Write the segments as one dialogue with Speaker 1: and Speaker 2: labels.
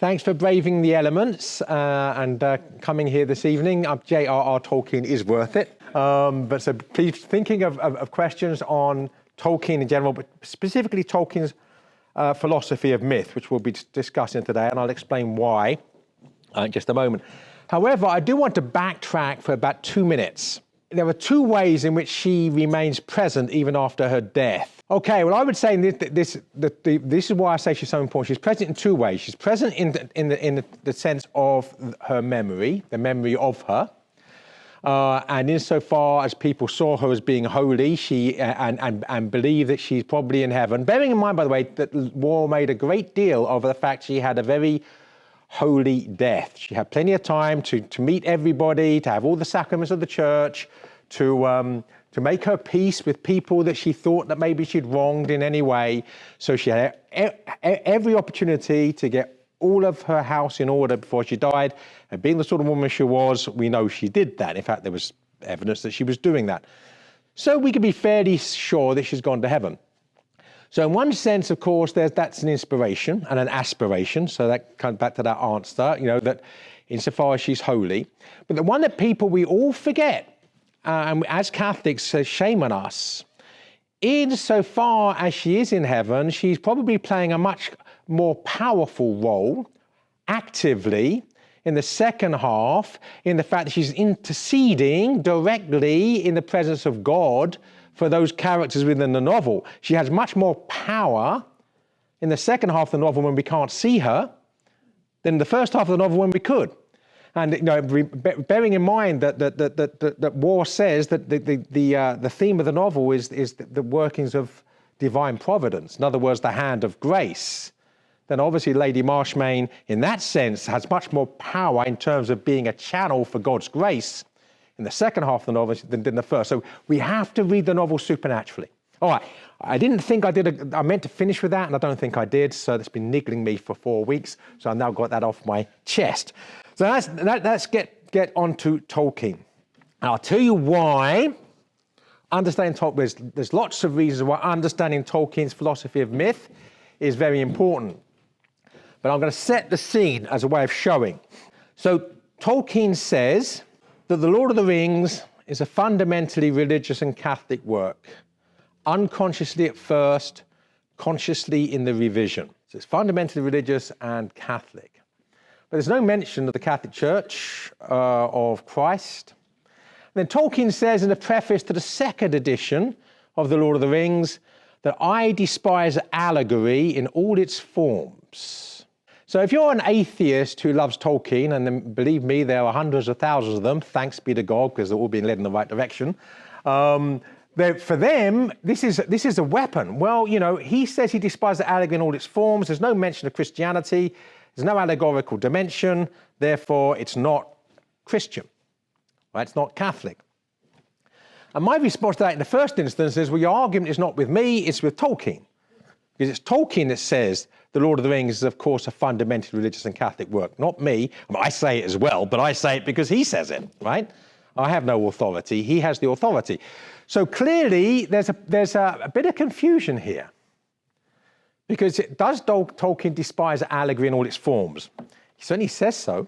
Speaker 1: Thanks for braving the elements and coming here this evening. J.R.R. Tolkien is worth it. But so please, thinking of questions on Tolkien in general, but specifically Tolkien's philosophy of myth, which we'll be discussing today, and I'll explain why in just a moment. However, I do want to backtrack for about 2 minutes. There are two ways in which she remains present even after her death. Okay, well, I would say this is why I say she's so important. She's present in two ways. She's present in the sense of her memory, the memory of her. And insofar as people saw her as being holy, and believe that she's probably in heaven. Bearing in mind, by the way, that War made a great deal of the fact she had a very holy death. She had plenty of time to meet everybody, to have all the sacraments of the church, to make her peace with people that she thought that maybe she'd wronged in any way. So she had every opportunity to get all of her house in order before she died. And being the sort of woman she was, we know she did that. In fact, there was evidence that she was doing that. So we can be fairly sure that she's gone to heaven. So in one sense, of course, that's an inspiration and an aspiration. So that comes back to that answer, that insofar as she's holy. But the one that we all forget, and as Catholics, shame on us, insofar as she is in heaven, she's probably playing a much more powerful role actively in the second half, in the fact that she's interceding directly in the presence of God for those characters within the novel. She has much more power in the second half of the novel when we can't see her than the first half of the novel when we could. And bearing in mind that War says that the theme of the novel is the workings of divine providence, in other words, the hand of grace, then obviously Lady Marshmain, in that sense, has much more power in terms of being a channel for God's grace in the second half of the novel than in the first. So we have to read the novel supernaturally. All right, I didn't think I did. I meant to finish with that, and I don't think I did. So that's been niggling me for 4 weeks. So I've now got that off my chest. So let's get on to Tolkien. And I'll tell you why. Understanding Tolkien, there's lots of reasons why understanding Tolkien's philosophy of myth is very important. But I'm going to set the scene as a way of showing. So Tolkien says that The Lord of the Rings is a fundamentally religious and Catholic work, unconsciously at first, consciously in the revision. So it's fundamentally religious and Catholic. But there's no mention of the Catholic Church, of Christ. And then Tolkien says in the preface to the second edition of The Lord of the Rings that I despise allegory in all its forms. So if you're an atheist who loves Tolkien, and then believe me, there are hundreds of thousands of them, thanks be to God, because they're all being led in the right direction, for them, this is a weapon. Well, he says he despises allegory in all its forms. There's no mention of Christianity. There's no allegorical dimension. Therefore, it's not Christian. Right? It's not Catholic. And my response to that in the first instance is, well, your argument is not with me, it's with Tolkien. Because it's Tolkien that says The Lord of the Rings is, of course, a fundamentally religious and Catholic work, not me. I mean, I say it as well, but I say it because he says it, right? I have no authority. He has the authority. So clearly, there's a bit of confusion here. Because does Tolkien despise allegory in all its forms? He certainly says so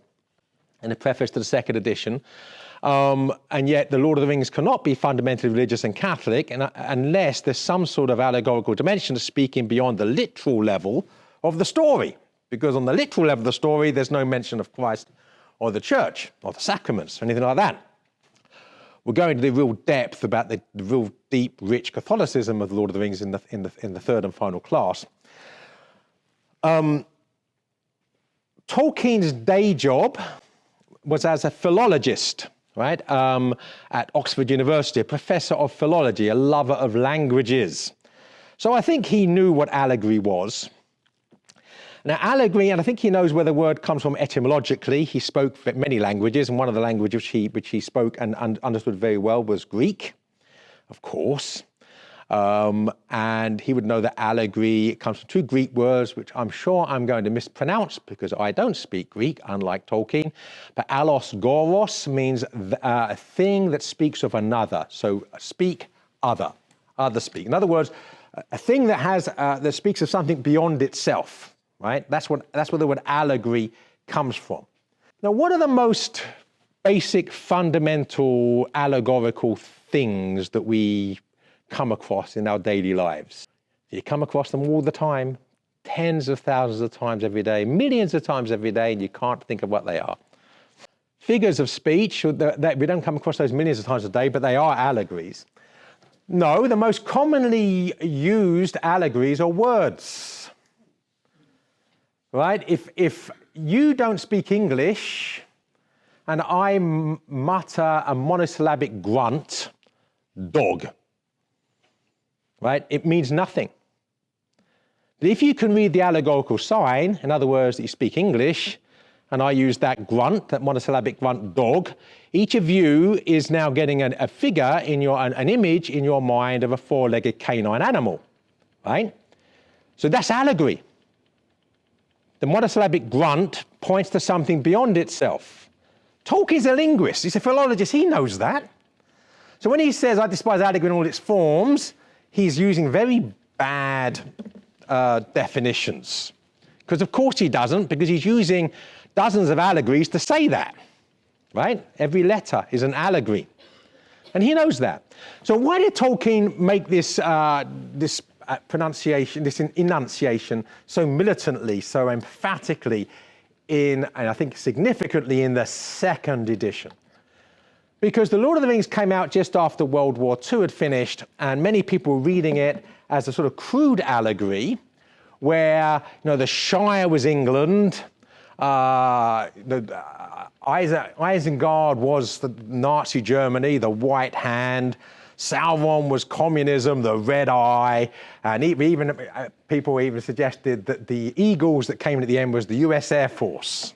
Speaker 1: in the preface to the second edition. And yet the Lord of the Rings cannot be fundamentally religious and Catholic unless there's some sort of allegorical dimension of speaking beyond the literal level of the story. Because on the literal level of the story, there's no mention of Christ or the church or the sacraments or anything like that. We're going to the real depth about the real deep, rich Catholicism of the Lord of the Rings in the third and final class. Tolkien's day job was as a philologist, right, at Oxford University, a professor of philology, a lover of languages. So I think he knew what allegory was. Now, allegory, and I think he knows where the word comes from etymologically. He spoke many languages, and one of the languages which he spoke and understood very well was Greek, of course. And he would know that allegory comes from two Greek words, which I'm sure I'm going to mispronounce because I don't speak Greek, unlike Tolkien. But allos goros means a thing that speaks of another. So speak other speak. In other words, a thing that speaks of something beyond itself. right? That's where the word allegory comes from. Now, what are the most basic, fundamental, allegorical things that we come across in our daily lives? You come across them all the time, tens of thousands of times every day, millions of times every day, and you can't think of what they are. Figures of speech, we don't come across those millions of times a day, but they are allegories. No, the most commonly used allegories are words. Right? If you don't speak English and I mutter a monosyllabic grunt, dog, right? It means nothing. But if you can read the allegorical sign, in other words, that you speak English, and I use that grunt, that monosyllabic grunt, dog, each of you is now getting a figure in an image in your mind of a four-legged canine animal, right? So that's allegory. The monosyllabic grunt points to something beyond itself. Tolkien's a linguist, he's a philologist, he knows that. So when he says, I despise allegory in all its forms, he's using very bad definitions. Because of course he doesn't, because he's using dozens of allegories to say that, right? Every letter is an allegory. And he knows that. So why did Tolkien make this enunciation so militantly, so emphatically and I think significantly in the second edition? Because The Lord of the Rings came out just after World War II had finished, and many people were reading it as a sort of crude allegory where, the Shire was England, Isengard was the Nazi Germany, the White Hand, Sauron was communism, the Red Eye, and even people even suggested that the Eagles that came at the end was the US Air Force.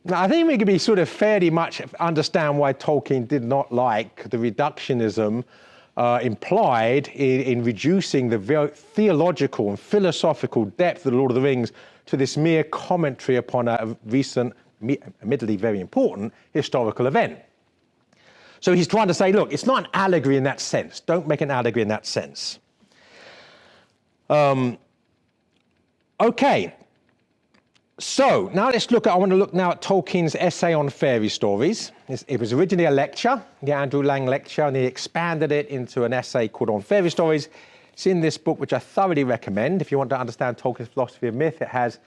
Speaker 1: Now, I think we can be sort of fairly much understand why Tolkien did not like the reductionism implied in reducing the theological and philosophical depth of the Lord of the Rings to this mere commentary upon a recent, admittedly very important, historical event. So he's trying to say, look, it's not an allegory in that sense. Don't make an allegory in that sense. Okay. So now I want to look now at Tolkien's essay on fairy stories. It was originally a lecture, the Andrew Lang lecture, and he expanded it into an essay called On Fairy Stories. It's in this book, which I thoroughly recommend. If you want to understand Tolkien's philosophy of myth, it has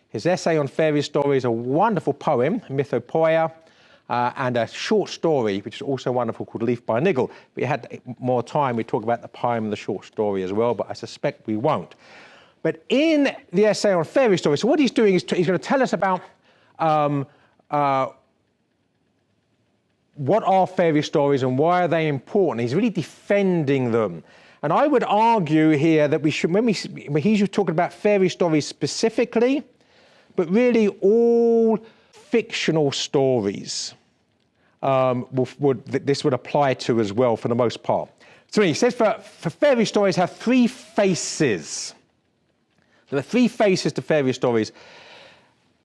Speaker 1: his essay on fairy stories, a wonderful poem, Mythopoeia, and a short story, which is also wonderful, called Leaf by Niggle. If we had more time, we'd talk about the poem and the short story as well, but I suspect we won't. But in the essay on fairy stories, so what he's doing is he's going to tell us about what are fairy stories and why are they important. He's really defending them. And I would argue here that we should, when he's talking about fairy stories specifically, but really all fictional stories this would apply to as well for the most part. So he says for fairy stories have three faces. There are three faces to fairy stories: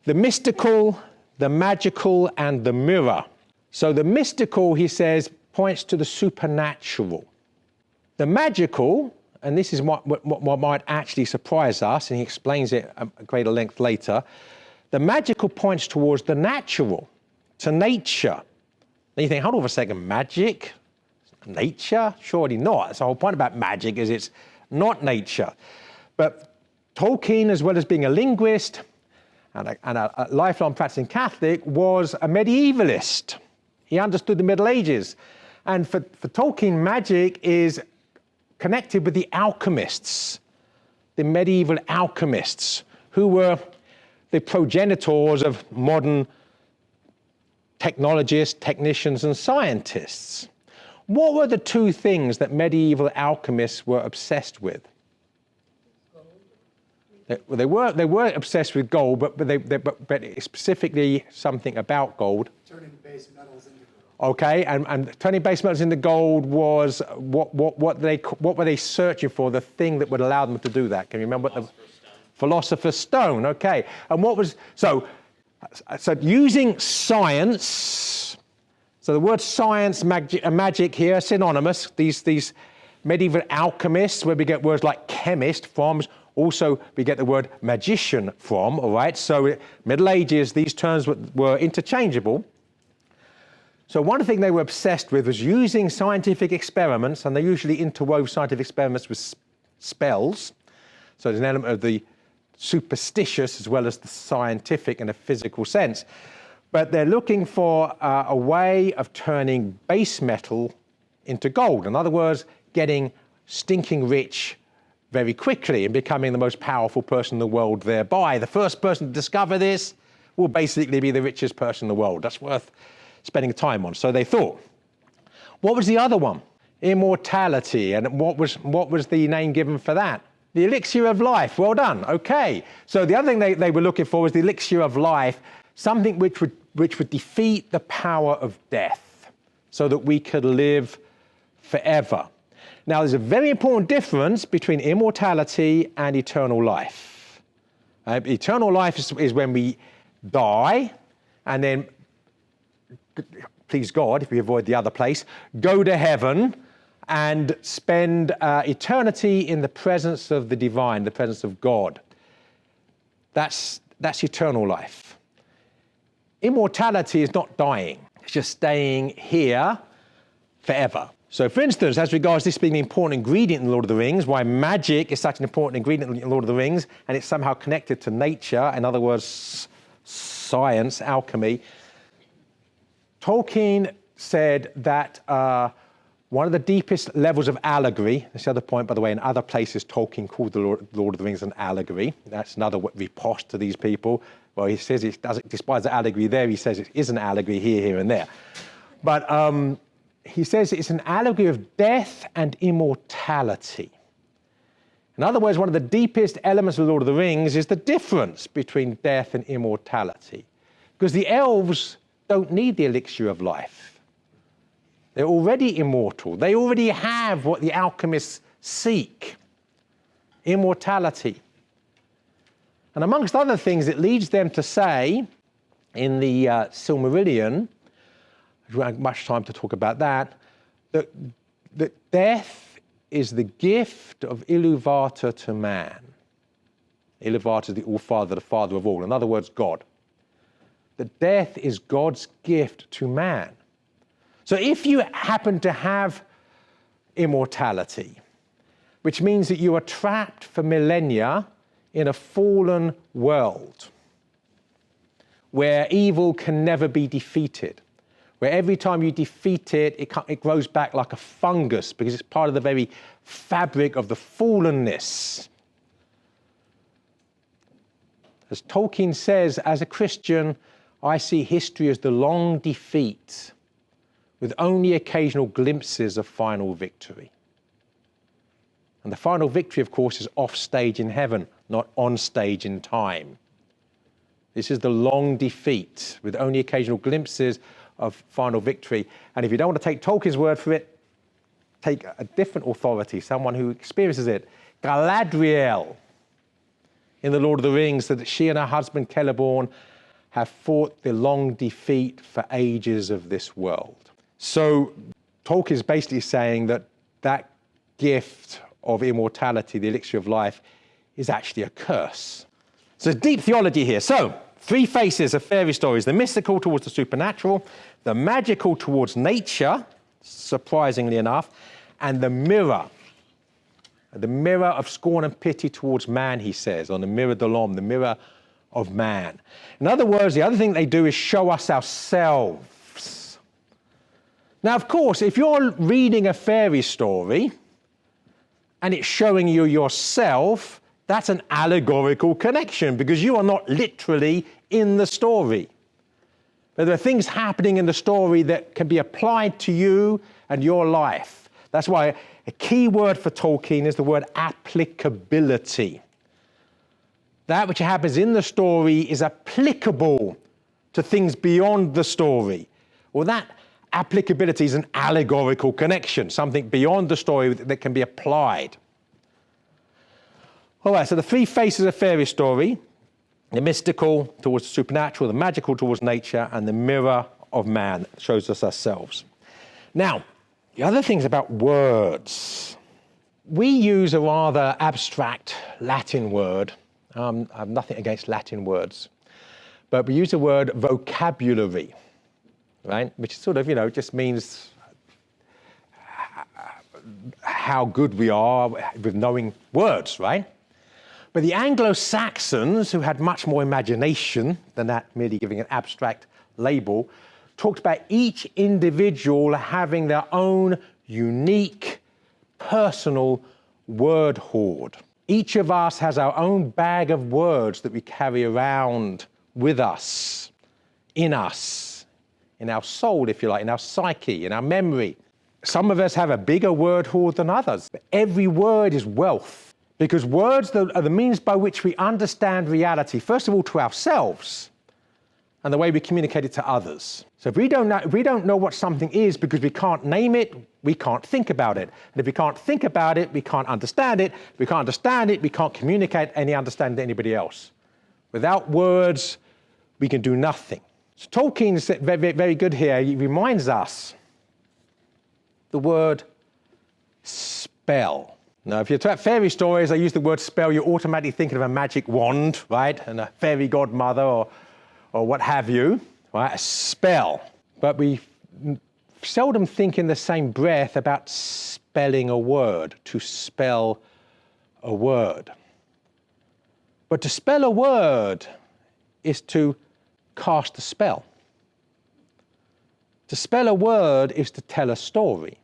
Speaker 1: the mystical, the magical, and the mirror. So the mystical, he says, points to the supernatural. The magical, and this is what might actually surprise us, and he explains it at greater length later, the magical points towards the natural, to nature. Then you think, hold on a second, magic? Nature? Surely not. That's the whole point about magic, is it's not nature. But Tolkien, as well as being a linguist and a lifelong practicing Catholic, was a medievalist. He understood the Middle Ages. And for Tolkien, magic is connected with the alchemists, the medieval alchemists, who were the progenitors of modern technologists, technicians, and scientists. What were the two things that medieval alchemists were obsessed with? They were obsessed with gold, but specifically something about gold.
Speaker 2: Turning base metals into gold.
Speaker 1: Okay, and turning base metals into gold was what were they searching for? The thing that would allow them to do that. Can you remember what the Philosopher's Stone? Okay, and what was so using science. So the word science, magic here, synonymous. These medieval alchemists, where we get words like chemist from, Also, we get the word magician from, all right? So Middle Ages, these terms were interchangeable. So one thing they were obsessed with was using scientific experiments, and they usually interwove scientific experiments with spells. So there's an element of the superstitious as well as the scientific in a physical sense. But they're looking for a way of turning base metal into gold. In other words, getting stinking rich very quickly and becoming the most powerful person in the world thereby. The first person to discover this will basically be the richest person in the world. That's worth spending time on. So they thought. What was the other one? Immortality. And what was the name given for that? The elixir of life. Well done. Okay. So the other thing they were looking for was the elixir of life, something which would defeat the power of death so that we could live forever. Now, there's a very important difference between immortality and eternal life. Eternal life is when we die and then, please God, if we avoid the other place, go to heaven and spend eternity in the presence of the divine, the presence of God. That's eternal life. Immortality is not dying. It's just staying here forever. So, for instance, as regards this being an important ingredient in Lord of the Rings, why magic is such an important ingredient in Lord of the Rings, and it's somehow connected to nature, in other words, science, alchemy, Tolkien said that one of the deepest levels of allegory, that's the other point, by the way, in other places Tolkien called the Lord of the Rings an allegory. That's another riposte to these people. Well, he says he doesn't despise the allegory there, he says it is an allegory here, and there. But he says it's an allegory of death and immortality. In other words, one of the deepest elements of the Lord of the Rings is the difference between death and immortality. Because the elves don't need the elixir of life. They're already immortal. They already have what the alchemists seek, immortality. And amongst other things, it leads them to say in the Silmarillion, I don't have much time to talk about that, that death is the gift of Iluvatar to man. Iluvatar is the All-Father, the Father of all. In other words, God. That death is God's gift to man. So if you happen to have immortality, which means that you are trapped for millennia in a fallen world where evil can never be defeated, where every time you defeat it, it grows back like a fungus because it's part of the very fabric of the fallenness. As Tolkien says, as a Christian, I see history as the long defeat with only occasional glimpses of final victory. And the final victory, of course, is off stage in heaven, not on stage in time. This is the long defeat with only occasional glimpses of final victory. And if you don't want to take Tolkien's word for it, take a different authority, someone who experiences it. Galadriel in The Lord of the Rings said that she and her husband Celeborn have fought the long defeat for ages of this world. So Tolkien is basically saying that that gift of immortality, the elixir of life, is actually a curse. So deep theology here. So, three faces of fairy stories: the mystical towards the supernatural, the magical towards nature, surprisingly enough, and the mirror of scorn and pity towards man, he says, on the mirror de l'homme, the mirror of man. In other words, the other thing they do is show us ourselves. Now, of course, if you're reading a fairy story and it's showing you yourself, that's an allegorical connection because you are not literally in the story. But there are things happening in the story that can be applied to you and your life. That's why a key word for Tolkien is the word applicability. That which happens in the story is applicable to things beyond the story. Well, that applicability is an allegorical connection, something beyond the story that can be applied. All right, so the three faces of fairy story: the mystical towards the supernatural, the magical towards nature, and the mirror of man that shows us ourselves. Now, the other things about words. We use a rather abstract Latin word. I have nothing against Latin words. But we use the word vocabulary, right? Which sort of, just means how good we are with knowing words, right? But the Anglo-Saxons, who had much more imagination than that merely giving an abstract label, talked about each individual having their own unique, personal word hoard. Each of us has our own bag of words that we carry around with us, in our soul, if you like, in our psyche, in our memory. Some of us have a bigger word hoard than others. But every word is wealth, because words are the means by which we understand reality, first of all to ourselves, and the way we communicate it to others. So if we don't know what something is because we can't name it, we can't think about it. And if we can't think about it, we can't understand it. If we can't understand it, we can't communicate any understanding to anybody else. Without words, we can do nothing. So Tolkien is very, very good here. He reminds us the word spell. Now, if you talk about fairy stories, I use the word spell, you're automatically thinking of a magic wand, right? And a fairy godmother or what have you, right? A spell. But we seldom think in the same breath about spelling a word, to spell a word. But to spell a word is to cast a spell. To spell a word is to tell a story.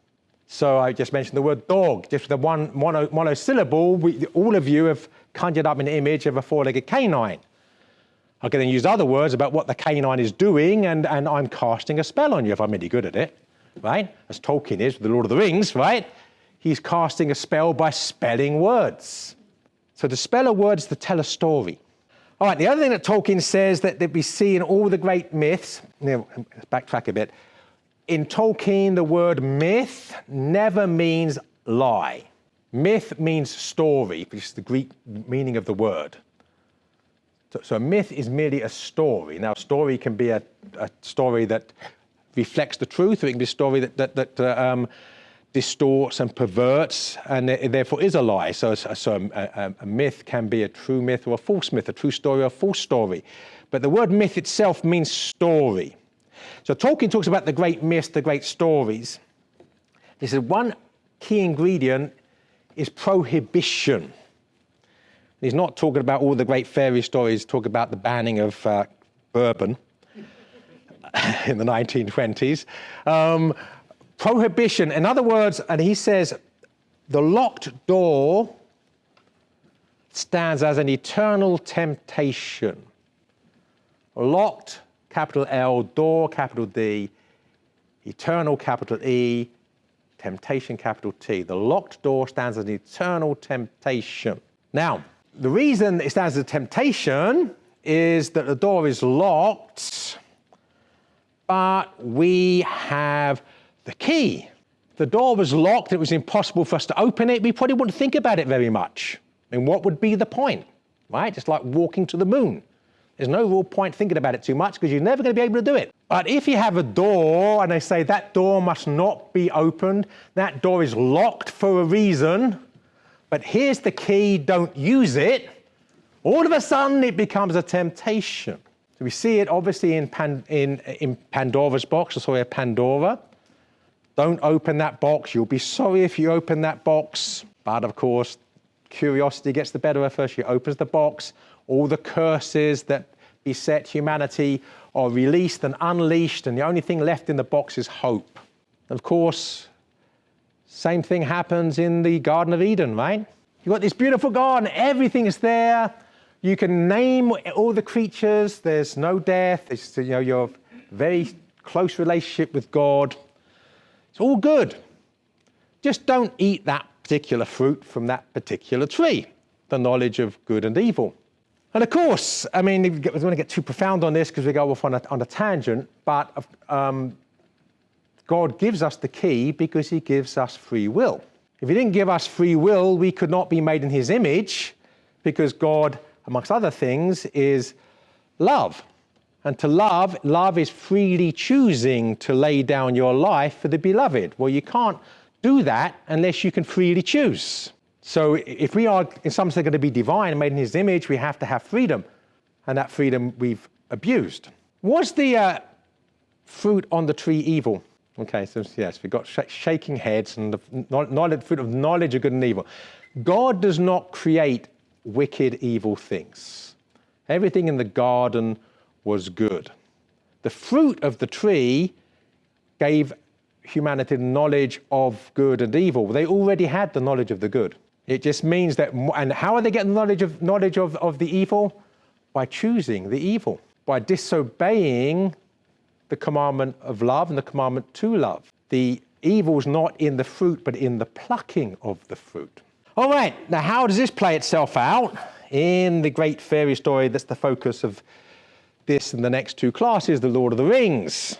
Speaker 1: So I just mentioned the word dog, just with the one monosyllable, all of you have conjured up an image of a four-legged canine. I can then use other words about what the canine is doing, and I'm casting a spell on you if I'm really good at it, right? As Tolkien is with the Lord of the Rings, right? He's casting a spell by spelling words. So to spell a word is to tell a story. All right, the other thing that Tolkien says that we see in all the great myths, let's backtrack a bit. In Tolkien, the word myth never means lie. Myth means story, which is the Greek meaning of the word. So a myth is merely a story. Now, a story can be a story that reflects the truth, or it can be a story that distorts and perverts, and it therefore is a lie. So a myth can be a true myth or a false myth, a true story or a false story. But the word myth itself means story. So Tolkien talks about the great myths, the great stories. He said one key ingredient is prohibition. He's not talking about all the great fairy stories, he's talking about the banning of bourbon in the 1920s. Prohibition, in other words, and he says, the locked door stands as an eternal temptation. Locked, capital L, door, capital D, eternal, capital E, temptation, capital T. The locked door stands as an eternal temptation. Now, the reason it stands as a temptation is that the door is locked, but we have the key. If the door was locked, it was impossible for us to open it, we probably wouldn't think about it very much. I mean, what would be the point, right? Just like walking to the moon. There's no real point thinking about it too much because you're never going to be able to do it. But if you have a door and they say that door must not be opened, that door is locked for a reason, but here's the key, don't use it, all of a sudden it becomes a temptation. So we see it obviously in Pandora's box, the story of Pandora. Don't open that box, you'll be sorry if you open that box. But of course, curiosity gets the better of her. She opens the box, all the curses that beset humanity are released and unleashed, and the only thing left in the box is hope. Of course, same thing happens in the Garden of Eden, right? You've got this beautiful garden, everything is there. You can name all the creatures, there's no death, it's, your very close relationship with God. It's all good. Just don't eat that particular fruit from that particular tree, the knowledge of good and evil. And of course, I mean, I don't want to get too profound on this because we go off on a tangent, but God gives us the key because he gives us free will. If he didn't give us free will, we could not be made in his image because God, amongst other things, is love. And to love is freely choosing to lay down your life for the beloved. Well, you can't do that unless you can freely choose. So if we are in some sense going to be divine and made in his image, we have to have freedom. And that freedom we've abused. Was the fruit on the tree evil? Okay, so yes, we've got shaking heads and the fruit of knowledge of good and evil. God does not create wicked, evil things. Everything in the garden was good. The fruit of the tree gave humanity knowledge of good and evil. They already had the knowledge of the good. It just means that, and how are they getting knowledge of the evil? By choosing the evil, by disobeying the commandment of love and the commandment to love. The evil's not in the fruit, but in the plucking of the fruit. All right, now how does this play itself out in the great fairy story that's the focus of this and the next two classes, The Lord of the Rings?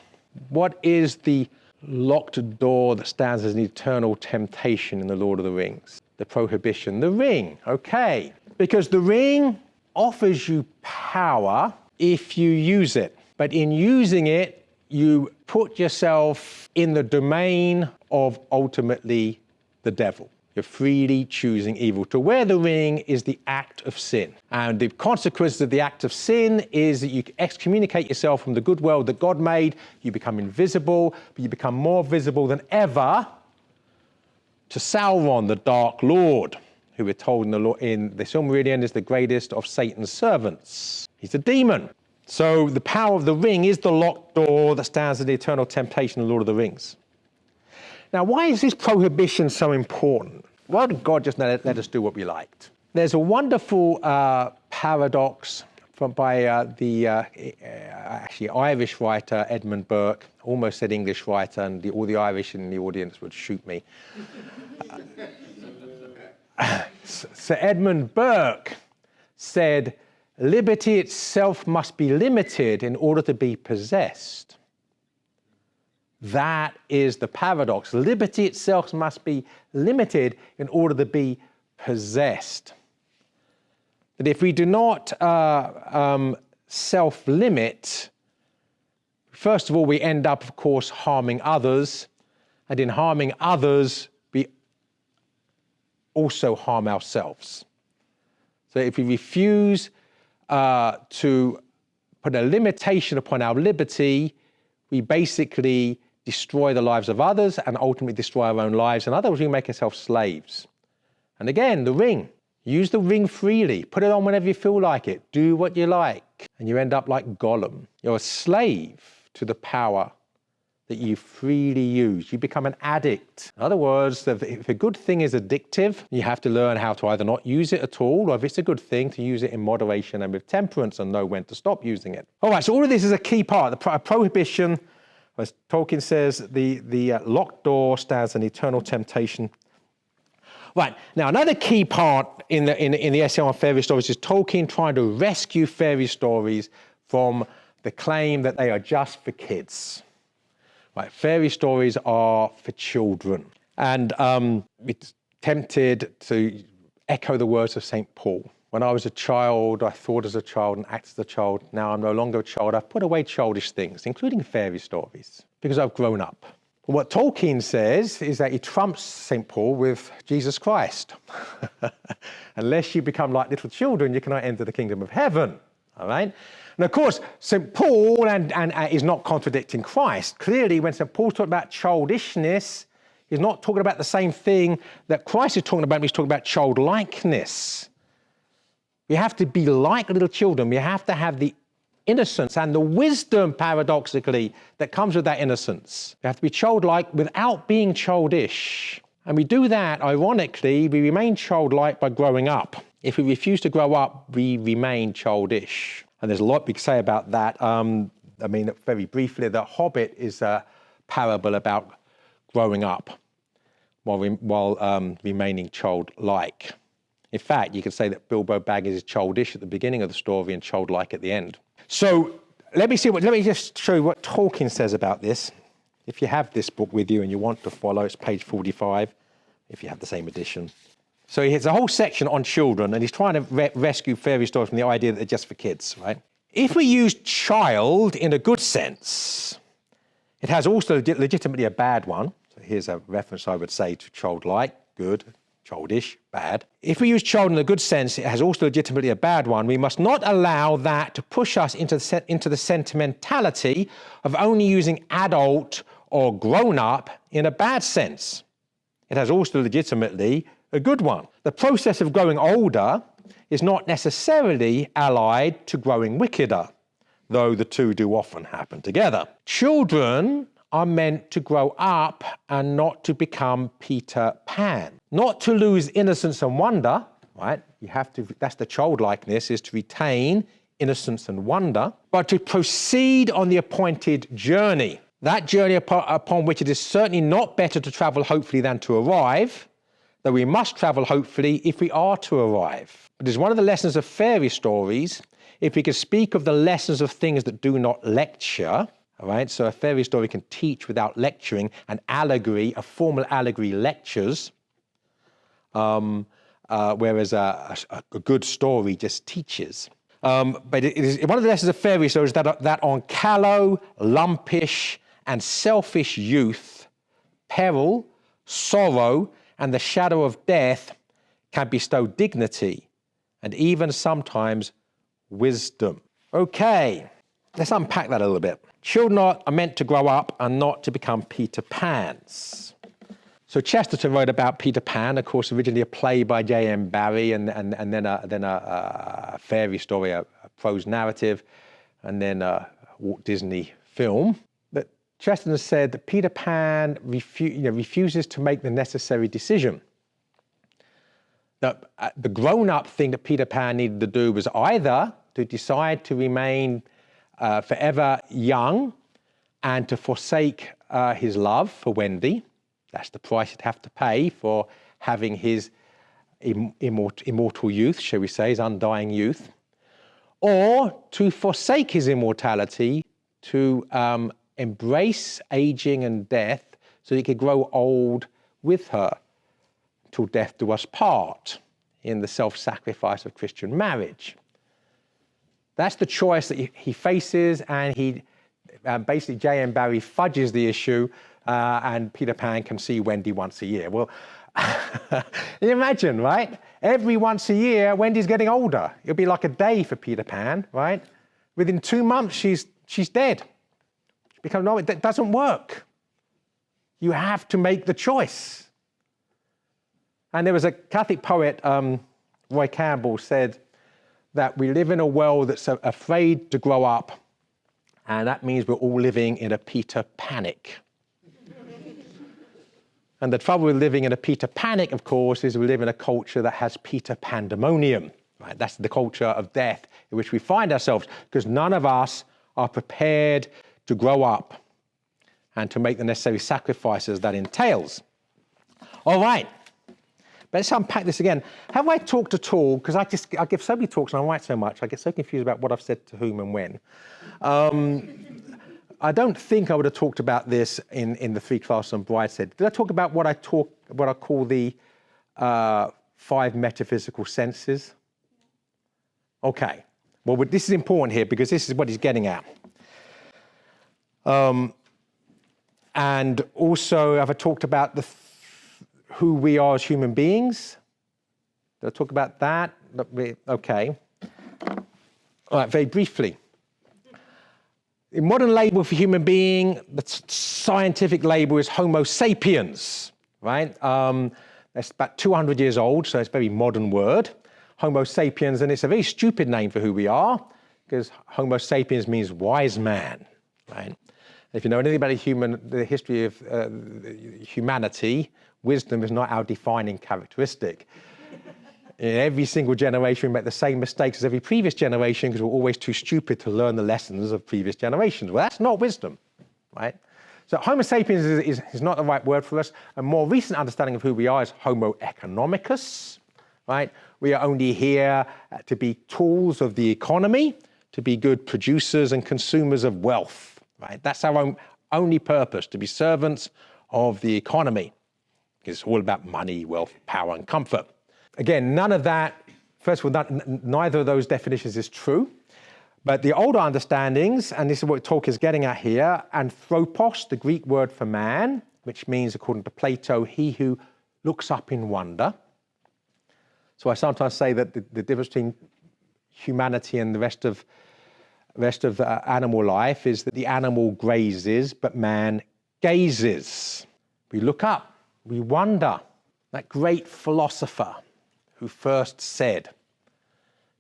Speaker 1: What is the locked door that stands as an eternal temptation in The Lord of the Rings? The prohibition, the ring, okay. Because the ring offers you power if you use it. But in using it, you put yourself in the domain of ultimately the devil. You're freely choosing evil. To wear the ring is the act of sin. And the consequences of the act of sin is that you excommunicate yourself from the good world that God made. You become invisible, but you become more visible than ever to Sauron, the Dark Lord, who we're told in the Silmarillion is the greatest of Satan's servants. He's a demon. So the power of the ring is the locked door that stands in the eternal temptation of the Lord of the Rings. Now, why is this prohibition so important? Why did God just let us do what we liked? There's a wonderful paradox by the actually Irish writer Edmund Burke, almost said English writer, and all the Irish in the audience would shoot me. Sir Edmund Burke said, liberty itself must be limited in order to be possessed. That is the paradox. Liberty itself must be limited in order to be possessed. That if we do not self-limit, first of all, we end up, of course, harming others. And in harming others, we also harm ourselves. So if we refuse to put a limitation upon our liberty, we basically destroy the lives of others and ultimately destroy our own lives. In other words, we make ourselves slaves. And again, the ring. Use the ring freely. Put it on whenever you feel like it. Do what you like. And you end up like Gollum. You're a slave to the power that you freely use. You become an addict. In other words, if a good thing is addictive, you have to learn how to either not use it at all, or if it's a good thing, to use it in moderation and with temperance and know when to stop using it. All right, so all of this is a key part. The prohibition, as Tolkien says, the locked door stands an eternal temptation. Right, now another key part in the essay on fairy stories is Tolkien trying to rescue fairy stories from the claim that they are just for kids. Right, fairy stories are for children. And it's tempted to echo the words of St. Paul. When I was a child, I thought as a child and acted as a child. Now I'm no longer a child. I've put away childish things, including fairy stories, because I've grown up. What Tolkien says is that he trumps St. Paul with Jesus Christ. Unless you become like little children, you cannot enter the kingdom of heaven. All right? And of course, St. Paul is not contradicting Christ. Clearly, when St. Paul's talking about childishness, he's not talking about the same thing that Christ is talking about. He's talking about childlikeness. We have to be like little children. We have to have the innocence and the wisdom, paradoxically, that comes with that innocence. We have to be childlike without being childish. And we do that, ironically, we remain childlike by growing up. If we refuse to grow up, we remain childish. And there's a lot we can say about that. I mean, very briefly, The Hobbit is a parable about growing up while remaining childlike. In fact, you could say that Bilbo Baggins is childish at the beginning of the story and childlike at the end. So let me just show you what Tolkien says about this. If you have this book with you and you want to follow, it's page 45, if you have the same edition. So he has a whole section on children, and he's trying to rescue fairy stories from the idea that they're just for kids, right? If we use child in a good sense, it has also legitimately a bad one. So here's a reference, I would say, to childlike, good, childish, bad. If we use child in a good sense, it has also legitimately a bad one. We must not allow that to push us into the sentimentality of only using adult or grown up in a bad sense. It has also legitimately a good one. The process of growing older is not necessarily allied to growing wickeder, though the two do often happen together. Children are meant to grow up and not to become Peter Pan. Not to lose innocence and wonder, right? You have to, that's the childlikeness, is to retain innocence and wonder, but to proceed on the appointed journey. That journey upon which it is certainly not better to travel hopefully than to arrive, though we must travel hopefully if we are to arrive. It is one of the lessons of fairy stories, if we could speak of the lessons of things that do not lecture. All right, so a fairy story can teach without lecturing. An allegory, a formal allegory, lectures, whereas a good story just teaches. But it is one of the lessons of fairy stories that on callow, lumpish, and selfish youth, peril, sorrow, and the shadow of death can bestow dignity and even sometimes wisdom. Okay, let's unpack that a little bit. Children are meant to grow up and not to become Peter Pans. So Chesterton wrote about Peter Pan, of course, originally a play by J.R.R. Barrie, and then a fairy story, a prose narrative, and then a Walt Disney film. But Chesterton said that Peter Pan refuses to make the necessary decision. That the grown-up thing that Peter Pan needed to do was either to decide to remain forever young and to forsake his love for Wendy. That's the price he'd have to pay for having his immortal youth, shall we say, his undying youth. Or to forsake his immortality, to embrace aging and death so he could grow old with her till death do us part in the self-sacrifice of Christian marriage. That's the choice that he faces, and he basically J.R.R. Barrie fudges the issue, and Peter Pan can see Wendy once a year. Well, you imagine, right? Every once a year, Wendy's getting older. It'll be like a day for Peter Pan, right? Within 2 months, she's dead. No, it doesn't work. You have to make the choice. And there was a Catholic poet, Roy Campbell, said that we live in a world that's afraid to grow up, and that means we're all living in a Peter Panic. And the trouble with living in a Peter Panic, of course, is we live in a culture that has Peter Pandemonium. Right? That's the culture of death in which we find ourselves, because none of us are prepared to grow up and to make the necessary sacrifices that entails. All right. Let's unpack this again. Have I talked at all? Because I give so many talks and I write so much, I get so confused about what I've said to whom and when. I don't think I would have talked about this in the 3 classes on Brideshead. Did I talk about what I call the 5 metaphysical senses? Okay. Well, this is important here because this is what he's getting at. And also, have I talked about who we are as human beings? Did I talk about that? Okay. All right, very briefly. The modern label for human being, the scientific label is Homo sapiens, right? That's about 200 years old, so it's a very modern word. Homo sapiens, and it's a very stupid name for who we are, because Homo sapiens means wise man, right? If you know anything about the history of humanity, wisdom is not our defining characteristic. In every single generation, we make the same mistakes as every previous generation because we're always too stupid to learn the lessons of previous generations. Well, that's not wisdom, right? So Homo sapiens is not the right word for us. A more recent understanding of who we are is Homo economicus, right? We are only here to be tools of the economy, to be good producers and consumers of wealth, right? That's our only purpose, to be servants of the economy. It's all about money, wealth, power, and comfort. Again, none of that, first of all, neither of those definitions is true. But the older understandings, and this is what Tolkien is getting at here, anthropos, the Greek word for man, which means, according to Plato, he who looks up in wonder, So I sometimes say that the difference between humanity and the rest of animal life is that the animal grazes, but man gazes. We look up, we wonder. That great philosopher who first said,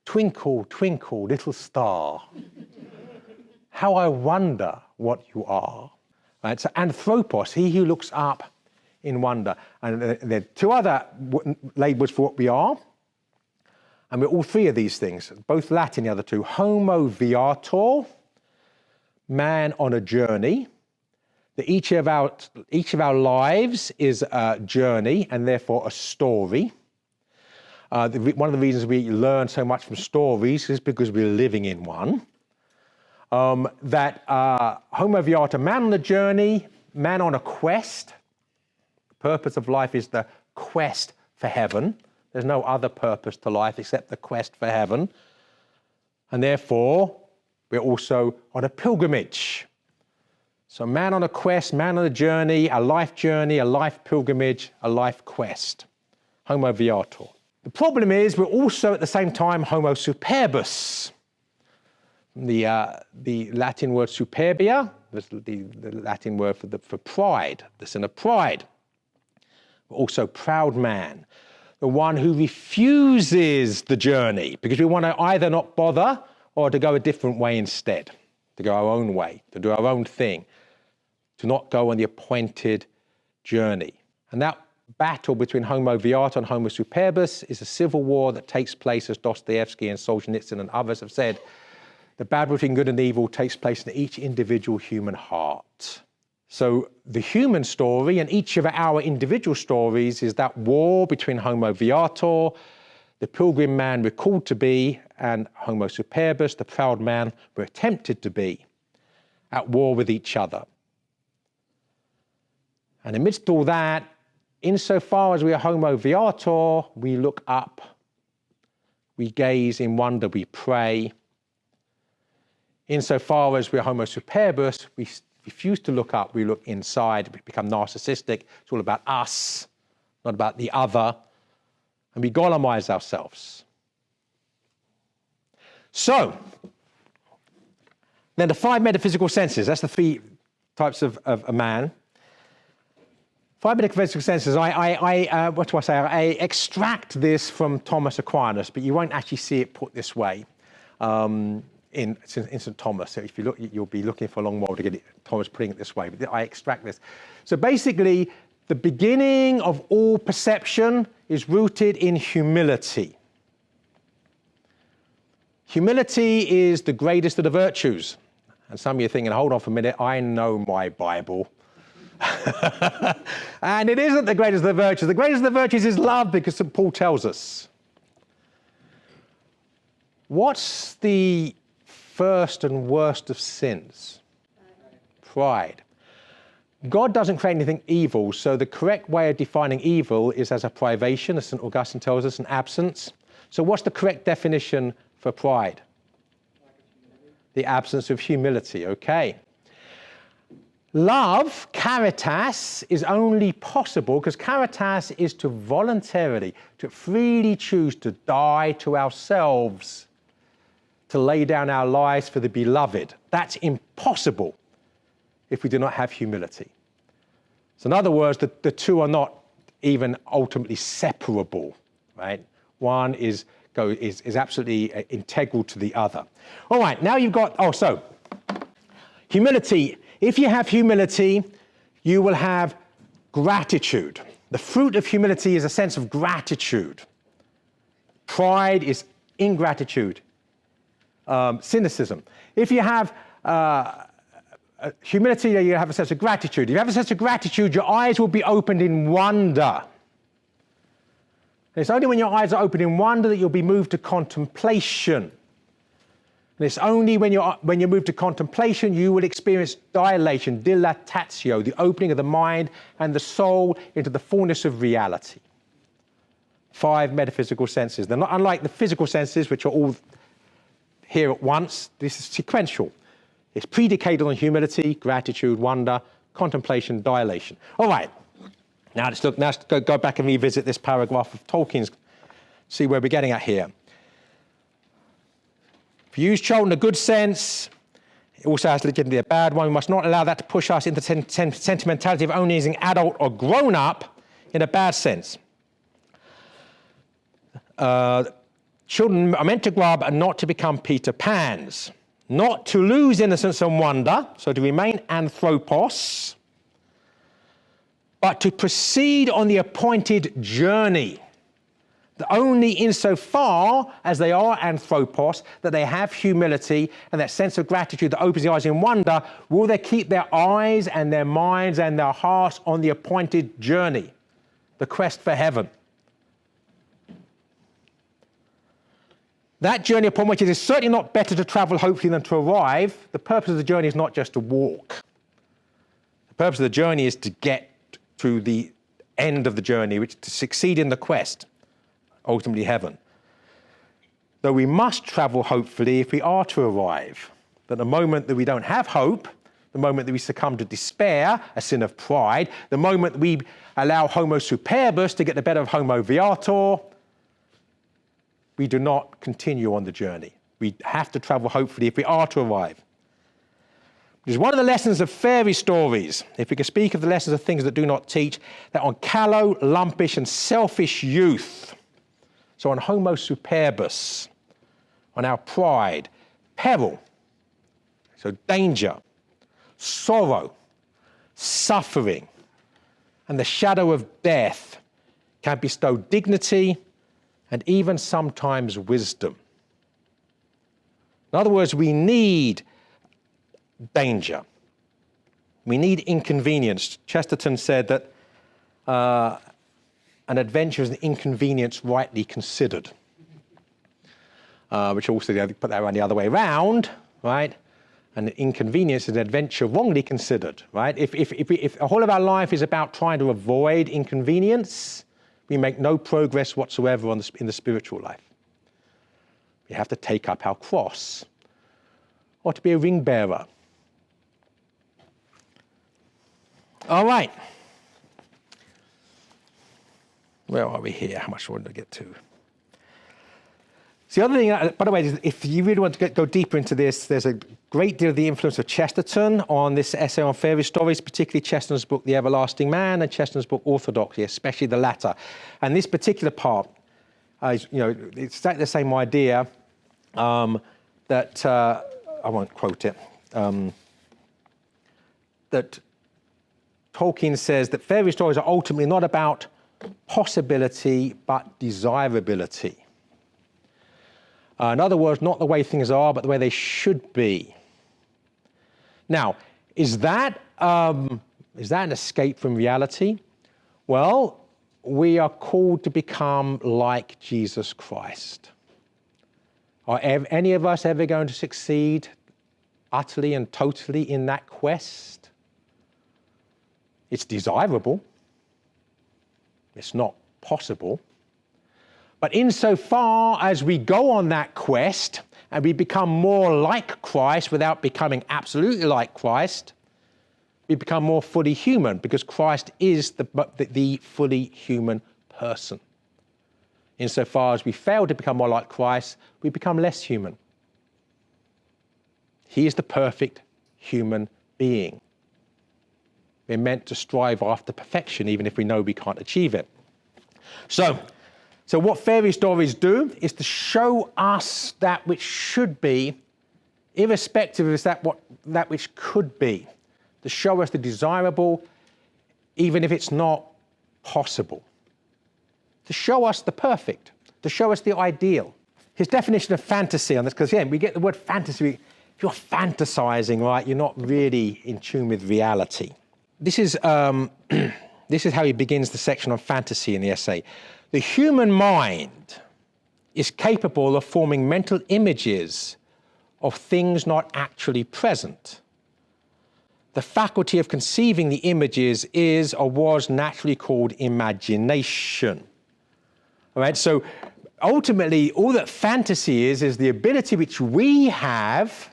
Speaker 1: "Twinkle, twinkle, little star, how I wonder what you are." Right? So anthropos, he who looks up in wonder. And there are two other labels for what we are. And we're all three of these things, both Latin, the other two. Homo viator, man on a journey. That each of our lives is a journey and therefore a story. One of the reasons we learn so much from stories is because we're living in one. Homo viator, man on a journey, man on a quest. The purpose of life is the quest for heaven. There's no other purpose to life except the quest for heaven. And therefore, we're also on a pilgrimage. So man on a quest, man on a journey, a life pilgrimage, a life quest. Homo viator. The problem is we're also at the same time Homo superbus. The Latin word superbia, the Latin word for pride, the sin of pride. We're also proud man. The one who refuses the journey because we want to either not bother or to go a different way instead, to go our own way, to do our own thing, to not go on the appointed journey. And that battle between Homo viator and Homo superbus is a civil war that takes place, as Dostoevsky and Solzhenitsyn and others have said. The battle between good and evil takes place in each individual human heart. So the human story and each of our individual stories is that war between Homo viator, the pilgrim man we're called to be, and Homo superbus, the proud man we're tempted to be, at war with each other. And amidst all that, insofar as we are Homo viator, we look up, we gaze in wonder, we pray. Insofar as we're Homo superbus, we refuse to look up, we look inside, we become narcissistic. It's all about us, not about the other, and we Golemise ourselves. So, then the 5 metaphysical senses, that's the 3 types of a man. 5 metaphysical senses, I extract this from Thomas Aquinas, but you won't actually see it put this way. In St. Thomas. So if you look, you'll be looking for a long while to get Thomas putting it this way, but I extract this. So basically, the beginning of all perception is rooted in humility. Humility is the greatest of the virtues. And some of you are thinking, hold on for a minute, I know my Bible. And it isn't the greatest of the virtues. The greatest of the virtues is love, because St. Paul tells us. What's the first and worst of sins? Pride. God doesn't create anything evil, so the correct way of defining evil is as a privation, as St. Augustine tells us, an absence. So what's the correct definition for pride? The absence of humility, okay. Love, caritas, is only possible because caritas is to voluntarily, to freely choose to die to ourselves, to lay down our lives for the beloved. That's impossible if we do not have humility. So in other words, the two are not even ultimately separable, right? One is absolutely integral to the other. All right, now you've got, so humility. If you have humility, you will have gratitude. The fruit of humility is a sense of gratitude. Pride is ingratitude. Cynicism. If you have humility, you have a sense of gratitude. If you have a sense of gratitude, your eyes will be opened in wonder. And it's only when your eyes are opened in wonder that you'll be moved to contemplation. And it's only when you move to contemplation you will experience dilation, dilatatio, the opening of the mind and the soul into the fullness of reality. 5 metaphysical senses. They're not unlike the physical senses, which are all here at once. This is sequential. It's predicated on humility, gratitude, wonder, contemplation, dilation. All right. Now let's go back and revisit this paragraph of Tolkien's see where we're getting at here. If you use child in a good sense, it also has legitimately a bad one. We must not allow that to push us into sentimentality of only using adult or grown up in a bad sense. Children are meant to grow up and not to become Peter Pans, not to lose innocence and wonder, so to remain anthropos, but to proceed on the appointed journey. Only insofar as they are anthropos, that they have humility and that sense of gratitude that opens the eyes in wonder, will they keep their eyes and their minds and their hearts on the appointed journey, the quest for heaven. That journey upon which it is certainly not better to travel hopefully than to arrive. The purpose of the journey is not just to walk. The purpose of the journey is to get to the end of the journey, which is to succeed in the quest, ultimately heaven. Though we must travel hopefully if we are to arrive. But the moment that we don't have hope, the moment that we succumb to despair, a sin of pride, the moment that we allow homo superbus to get the better of homo viator, we do not continue on the journey. We have to travel hopefully if we are to arrive. It is one of the lessons of fairy stories, if we can speak of the lessons of things that do not teach, that on callow, lumpish and selfish youth, so on homo superbus, on our pride, peril, so danger, sorrow, suffering, and the shadow of death can bestow dignity and even sometimes wisdom. In other words, we need danger. We need inconvenience. Chesterton said that an adventure is an inconvenience rightly considered, which also they put that around the other way around, right? An inconvenience is an adventure wrongly considered, right? If the whole of our life is about trying to avoid inconvenience, we make no progress whatsoever in the spiritual life. We have to take up our cross, or to be a ring bearer. All right. Where are we here? How much more to get to? So the other thing, by the way, is if you really want to go deeper into this, there's a great deal of the influence of Chesterton on this essay on fairy stories, particularly Chesterton's book, The Everlasting Man, and Chesterton's book, Orthodoxy, especially the latter. And this particular part, it's exactly the same idea that, I won't quote it, that Tolkien says that fairy stories are ultimately not about possibility, but desirability. In other words, not the way things are, but the way they should be. Now, is that an escape from reality? Well, we are called to become like Jesus Christ. Are any of us ever going to succeed utterly and totally in that quest? It's desirable. It's not possible. But insofar as we go on that quest and we become more like Christ without becoming absolutely like Christ, we become more fully human because Christ is the fully human person. Insofar as we fail to become more like Christ, we become less human. He is the perfect human being. We're meant to strive after perfection, even if we know we can't achieve it. So what fairy stories do is to show us that which should be, irrespective of that which could be, to show us the desirable, even if it's not possible, to show us the perfect, to show us the ideal. His definition of fantasy on this, because again, we get the word fantasy, if you're fantasizing, right, you're not really in tune with reality. This is how he begins the section on fantasy in the essay. The human mind is capable of forming mental images of things not actually present. The faculty of conceiving the images is or was naturally called imagination. All right, so ultimately, all that fantasy is the ability which we have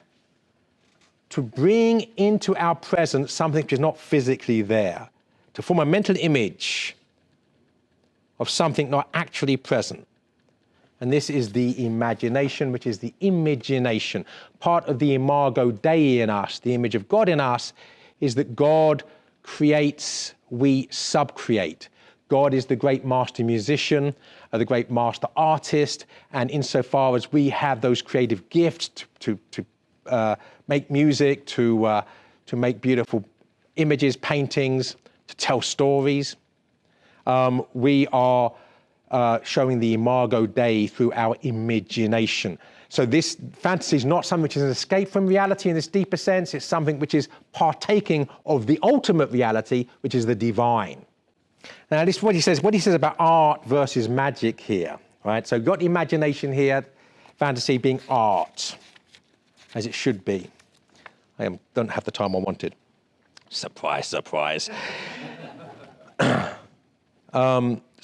Speaker 1: to bring into our presence something which is not physically there, to form a mental image of something not actually present. And this is the imagination, which is the imagination. Part of the imago Dei in us, the image of God in us, is that God creates, we subcreate. God is the great master musician, the great master artist, and insofar as we have those creative gifts to make music, to make beautiful images, paintings, to tell stories, we are showing the imago Dei through our imagination. So this fantasy is not something which is an escape from reality in this deeper sense. It's something which is partaking of the ultimate reality, which is the divine. Now, this is what he says about art versus magic here, right? So you've got imagination here, fantasy being art, as it should be. I don't have the time I wanted. Surprise, surprise.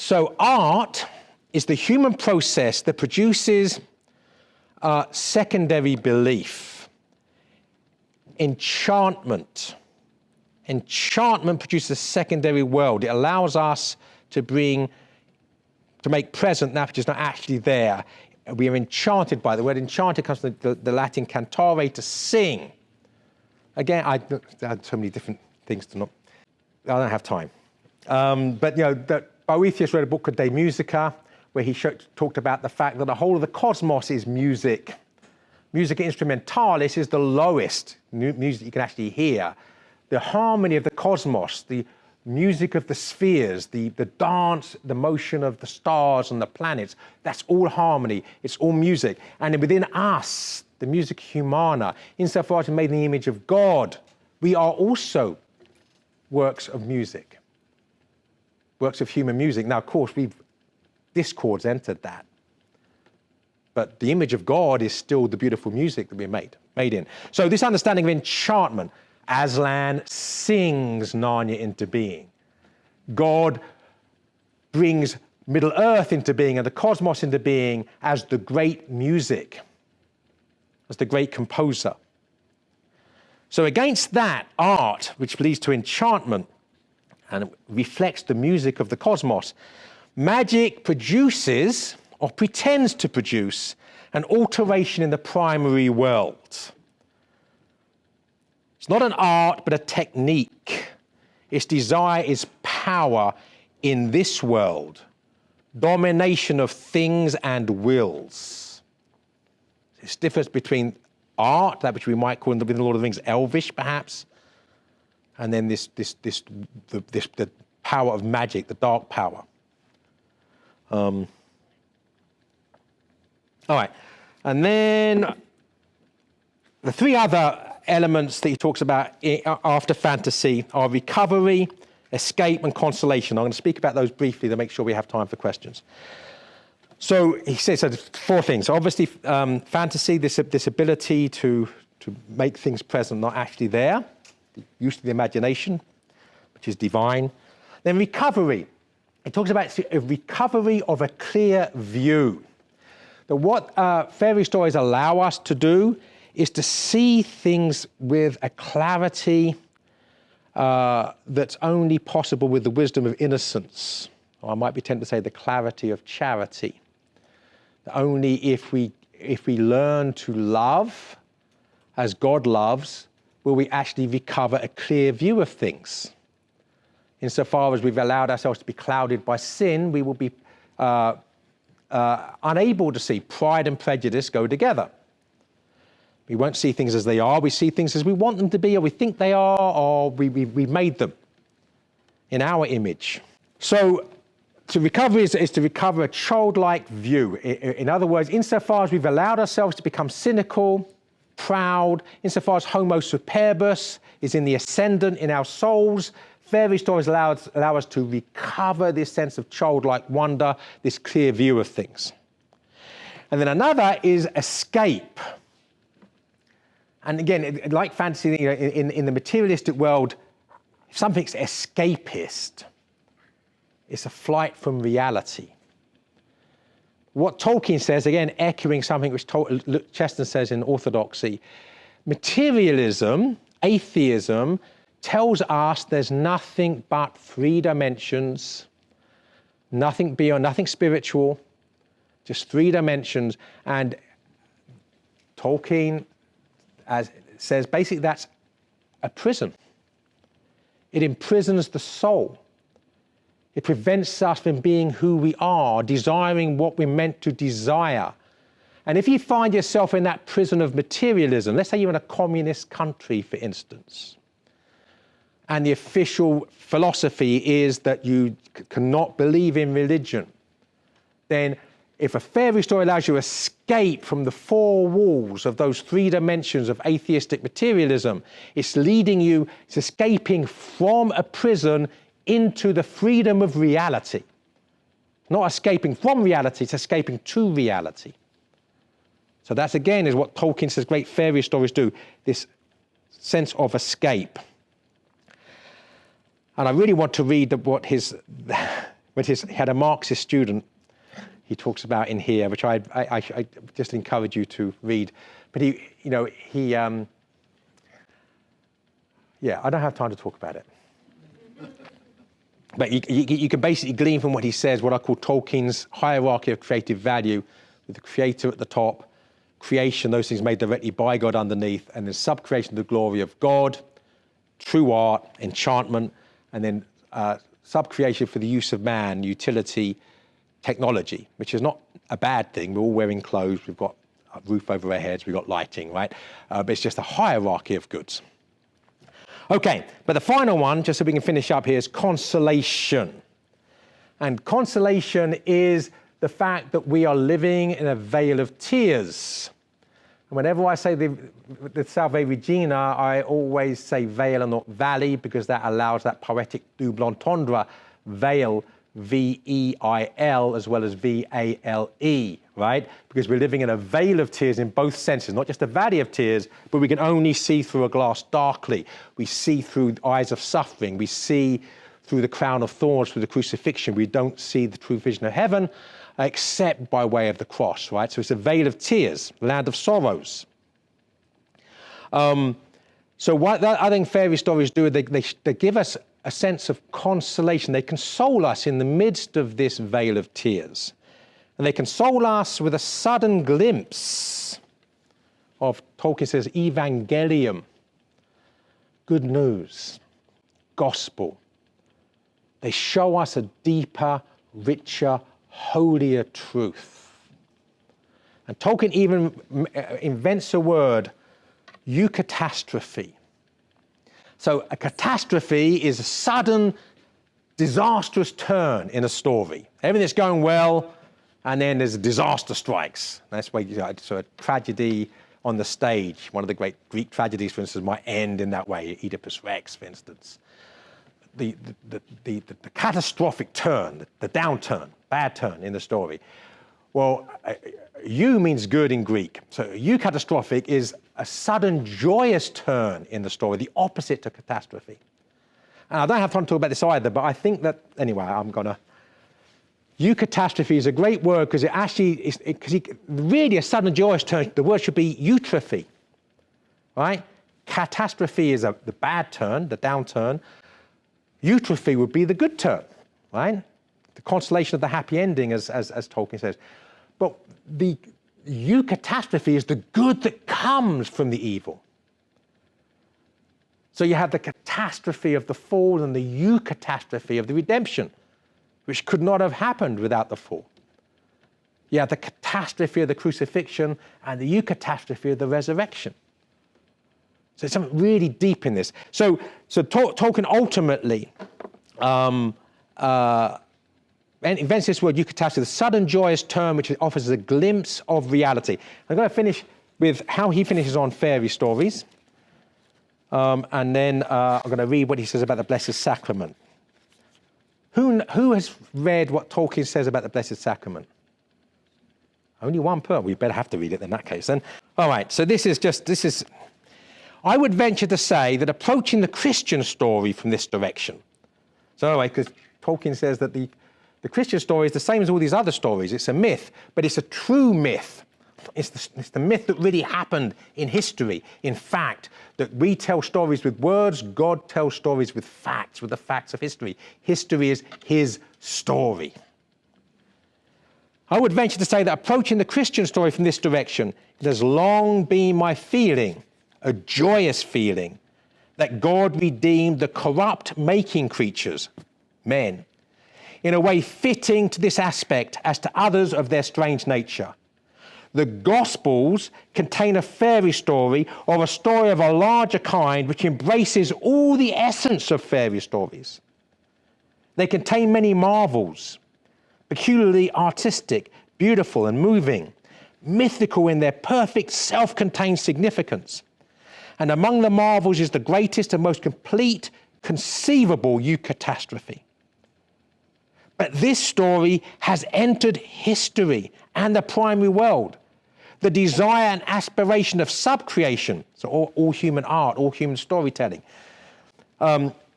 Speaker 1: So art is the human process that produces secondary belief. Enchantment. Enchantment produces a secondary world. It allows us to make present that which is not actually there. We are enchanted by the word. Enchanted comes from the Latin cantare, to sing. Again, I had so many different things to not. I don't have time. But Boethius wrote a book called De Musica, where he talked about the fact that the whole of the cosmos is music. Musica instrumentalis is the lowest music you can actually hear. The harmony of the cosmos, the music of the spheres, the dance, the motion of the stars and the planets, that's all harmony. It's all music. And within us, the music humana, insofar as we're made in the image of God, we are also works of music, works of human music. Now, of course, discords entered that. But the image of God is still the beautiful music that we're made in. So this understanding of enchantment, Aslan sings Narnia into being. God brings Middle Earth into being and the cosmos into being as the great music, as the great composer. So against that, art, which leads to enchantment and reflects the music of the cosmos, magic produces, or pretends to produce, an alteration in the primary world. It's not an art, but a technique. Its desire is power in this world, domination of things and wills. This difference between art, that which we might call within the Lord of the Rings elvish, perhaps, and then the power of magic, the dark power. All right, and then the three other elements that he talks about after fantasy are recovery, escape, and consolation. I'm going to speak about those briefly to make sure we have time for questions. So he says four things. So obviously, fantasy, this ability to make things present not actually there, the use of the imagination, which is divine. Then recovery. He talks about a recovery of a clear view. That what fairy stories allow us to do is to see things with a clarity that's only possible with the wisdom of innocence. Or I might be tempted to say the clarity of charity. That only if we learn to love as God loves, will we actually recover a clear view of things. Insofar as we've allowed ourselves to be clouded by sin, we will be unable to see. Pride and prejudice go together. We won't see things as they are. We see things as we want them to be, or we think they are, or we've made them in our image. So to recover is to recover a childlike view. In other words, insofar as we've allowed ourselves to become cynical, proud, insofar as homo superbus is in the ascendant in our souls, fairy stories allow us to recover this sense of childlike wonder, this clear view of things. And then another is escape. And again, like fantasy, in the materialistic world, if something's escapist, it's a flight from reality. What Tolkien says, again, echoing something which Chesterton says in Orthodoxy, materialism, atheism, tells us there's nothing but three dimensions, nothing beyond, nothing spiritual, just 3 dimensions. And Tolkien says basically that's a prison. It imprisons the soul. It prevents us from being who we are, desiring what we're meant to desire. And if you find yourself in that prison of materialism, let's say you're in a communist country, for instance, and the official philosophy is that you cannot believe in religion, then if a fairy story allows you to escape from the 4 walls of those 3 dimensions of atheistic materialism, it's escaping from a prison into the freedom of reality. Not escaping from reality, it's escaping to reality. So that's again is what Tolkien says great fairy stories do, this sense of escape. And I really want to read what he had a Marxist student he talks about in here, which I just encourage you to read. But I don't have time to talk about it. But you can basically glean from what he says what I call Tolkien's hierarchy of creative value, with the creator at the top, creation, those things made directly by God underneath, and then subcreation, the glory of God, true art, enchantment, and then subcreation for the use of man, utility, technology, which is not a bad thing. We're all wearing clothes, we've got a roof over our heads, we've got lighting, right? But it's just a hierarchy of goods. Okay, but the final one, just so we can finish up here, is consolation. And consolation is the fact that we are living in a vale of tears. And whenever I say the Salve Regina, I always say vale and not valley, because that allows that poetic double entendre, veil, V-E-I-L, as well as V-A-L-E, right? Because we're living in a vale of tears in both senses, not just a valley of tears, but we can only see through a glass darkly. We see through eyes of suffering. We see through the crown of thorns, through the crucifixion. We don't see the true vision of heaven, except by way of the cross, right? So it's a vale of tears, land of sorrows. So what I think fairy stories do, they give us a sense of consolation. They console us in the midst of this vale of tears. And they console us with a sudden glimpse of, Tolkien says, evangelium, good news, gospel. They show us a deeper, richer, holier truth. And Tolkien even invents a word, eucatastrophe. So a catastrophe is a sudden, disastrous turn in a story. Everything's going well, and then there's a disaster strikes. That's why so a tragedy on the stage, one of the great Greek tragedies, for instance, might end in that way, Oedipus Rex, for instance. The catastrophic turn, the downturn, bad turn in the story. Well, eu means good in Greek. So eucatastrophic is a sudden joyous turn in the story, the opposite to catastrophe. And I don't have time to talk about this either, but I think that, anyway, eucatastrophe is a great word because it actually is, really a sudden joyous turn, the word should be eutrophy, right? Catastrophe is the bad turn, the downturn. Eutrophy would be the good turn, right? The consolation of the happy ending, as Tolkien says. But the eucatastrophe is the good that comes from the evil. So you have the catastrophe of the fall and the eucatastrophe of the redemption, which could not have happened without the fall. You have the catastrophe of the crucifixion and the eucatastrophe of the resurrection. So there's something really deep in this. So Tolkien ultimately invents this word eucatastrophe, the sudden joyous turn which offers a glimpse of reality. I'm going to finish with how he finishes on fairy stories. And then I'm going to read what he says about the Blessed Sacrament. Who has read what Tolkien says about the Blessed Sacrament? Only one person. We better have to read it in that case then. All right, so this is, I would venture to say that approaching the Christian story from this direction. So anyway, because Tolkien says that the Christian story is the same as all these other stories. It's a myth, but it's a true myth. It's the myth that really happened in history. In fact, that we tell stories with words, God tells stories with facts, with the facts of history. History is his story. I would venture to say that approaching the Christian story from this direction, it has long been my feeling, a joyous feeling, that God redeemed the corrupt making creatures, men, in a way fitting to this aspect as to others of their strange nature. The Gospels contain a fairy story or a story of a larger kind which embraces all the essence of fairy stories. They contain many marvels, peculiarly artistic, beautiful and moving, mythical in their perfect self-contained significance. And among the marvels is the greatest and most complete conceivable eucatastrophe. But this story has entered history and the primary world. The desire and aspiration of subcreation, so all human art, all human storytelling,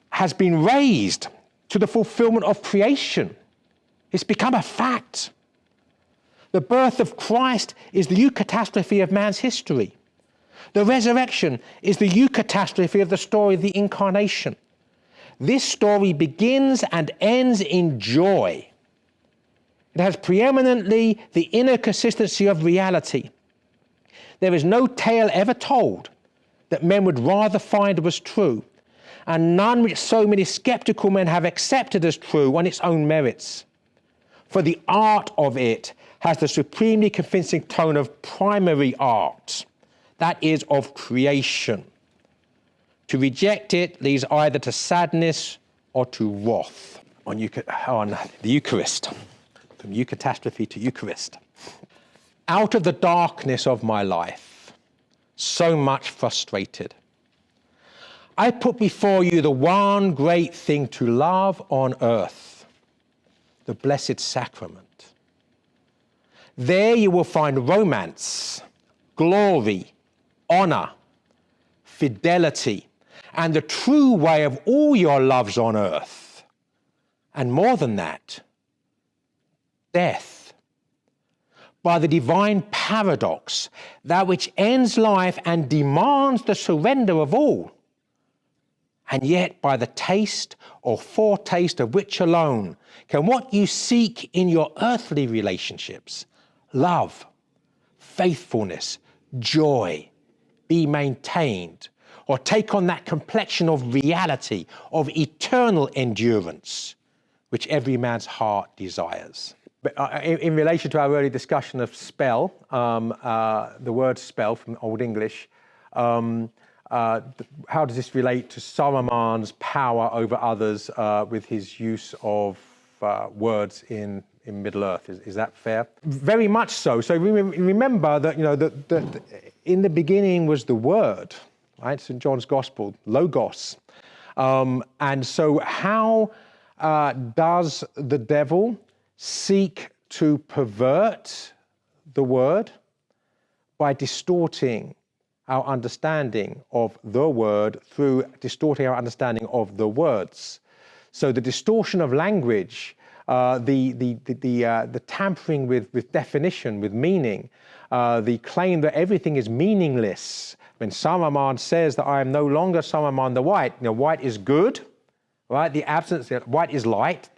Speaker 1: has been raised to the fulfillment of creation. It's become a fact. The birth of Christ is the eucatastrophe of man's history. The resurrection is the eucatastrophe of the story of the incarnation. This story begins and ends in joy. It has preeminently the inner consistency of reality. There is no tale ever told that men would rather find was true, and none which so many skeptical men have accepted as true on its own merits. For the art of it has the supremely convincing tone of primary art, that is, of creation. To reject it leads either to sadness or to wrath. On the Eucharist, from eucatastrophe to Eucharist. Out of the darkness of my life, so much frustrated, I put before you the one great thing to love on earth, the Blessed Sacrament. There you will find romance, glory, honor, fidelity, and the true way of all your loves on earth. And more than that, death. By the divine paradox, that which ends life and demands the surrender of all, and yet by the taste or foretaste of which alone can what you seek in your earthly relationships, love, faithfulness, joy, be maintained, or take on that complexion of reality, of eternal endurance, which every man's heart desires. But in relation to our early discussion of spell, the word spell from Old English, how does this relate to Saruman's power over others with his use of words in Middle-earth? Is that fair? Very much so. So remember that, you know, that in the beginning was the Word, right? St. John's Gospel, Logos. And so how does the devil seek to pervert the Word? By distorting our understanding of the Word through distorting our understanding of the words. So the distortion of language, the tampering with definition, with meaning, the claim that everything is meaningless. When Saruman says that I am no longer Saruman the White, you know, white is good, right? The absence, white is light.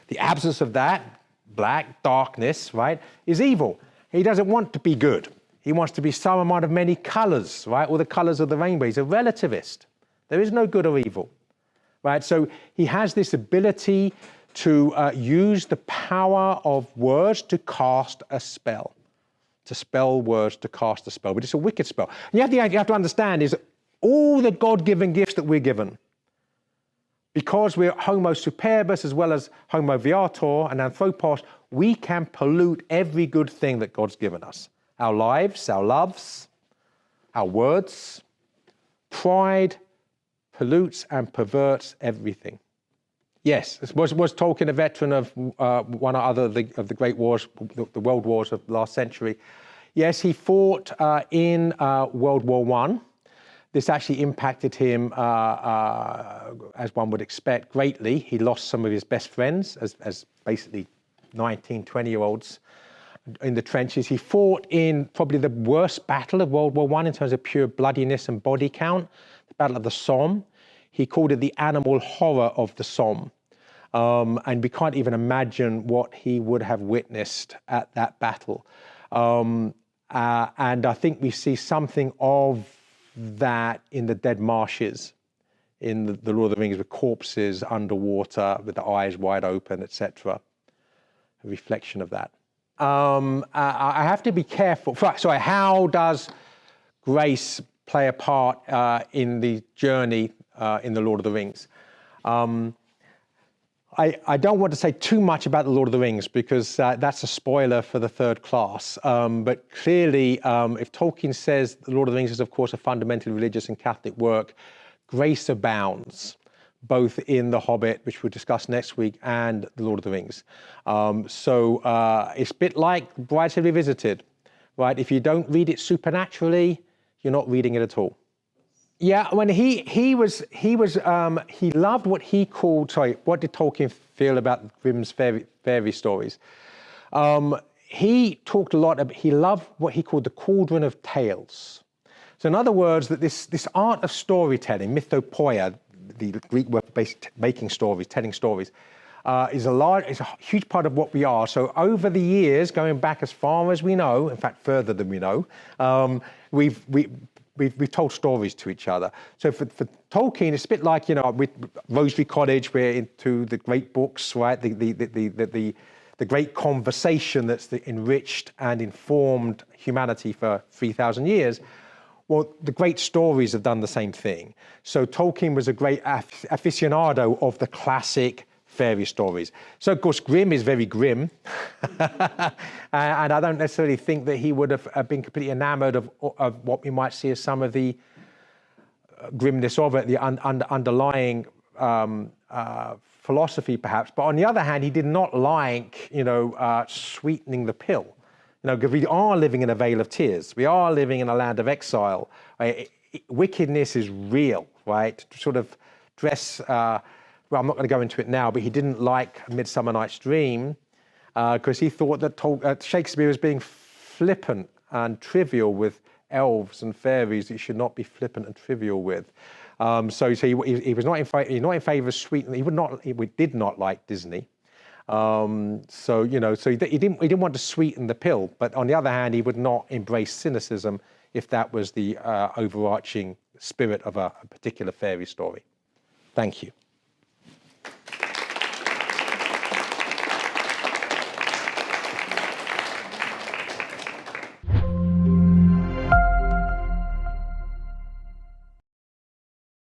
Speaker 1: The absence of that, black, darkness, right, is evil. He doesn't want to be good. He wants to be Saruman of many colors, right? All the colors of the rainbow. He's a relativist. There is no good or evil, right? So he has this ability to use the power of words to cast a spell. To spell words, to cast a spell, but it's a wicked spell. And you have to understand is all the God-given gifts that we're given, because we're homo superbus as well as homo viator and anthropos, we can pollute every good thing that God's given us. Our lives, our loves, our words. Pride pollutes and perverts everything. Yes, was Tolkien a veteran of one or other of the great wars, the world wars of the last century? Yes, he fought in World War I. This actually impacted him, as one would expect, greatly. He lost some of his best friends as basically 19, 20-year-olds in the trenches. He fought in probably the worst battle of World War I in terms of pure bloodiness and body count, the Battle of the Somme. He called it the animal horror of the Somme. And we can't even imagine what he would have witnessed at that battle. And I think we see something of that in the Dead Marshes, in the Lord of the Rings, with corpses underwater, with the eyes wide open, etc. A reflection of that. I have to be careful. Sorry, how does grace play a part in the journey in the Lord of the Rings? I don't want to say too much about the Lord of the Rings because that's a spoiler for the third class. But clearly, if Tolkien says the Lord of the Rings is, of course, a fundamentally religious and Catholic work, grace abounds, both in The Hobbit, which we'll discuss next week, and the Lord of the Rings. So it's a bit like Brideshead Revisited, right? If you don't read it supernaturally, you're not reading it at all. Yeah, when he loved what he called. Sorry, what did Tolkien feel about Grimm's fairy stories? He talked a lot. He loved what he called the cauldron of tales. So, in other words, that this art of storytelling, mythopoeia, the Greek word for making stories, telling stories, is a huge part of what we are. So, over the years, going back as far as we know, in fact, further than we know, we've told stories to each other. So for Tolkien, it's a bit like, with RosaryCollege, we're into the great books, right? The great conversation that's enriched and informed humanity for 3,000 years. Well, the great stories have done the same thing. So Tolkien was a great aficionado of the classic fairy stories. So, of course, Grimm is very grim. And I don't necessarily think that he would have been completely enamored of what we might see as some of the grimness of it, the underlying philosophy, perhaps. But on the other hand, he did not like, sweetening the pill. Because we are living in a vale of tears. We are living in a land of exile. Right? Wickedness is real, right? To sort of dress... well, I'm not going to go into it now, but he didn't like Midsummer Night's Dream because he thought that Shakespeare was being flippant and trivial with elves and fairies that he should not be flippant and trivial with. So he was not in favour of sweet. He did not like Disney. So he didn't want to sweeten the pill. But on the other hand, he would not embrace cynicism if that was the overarching spirit of a particular fairy story. Thank you.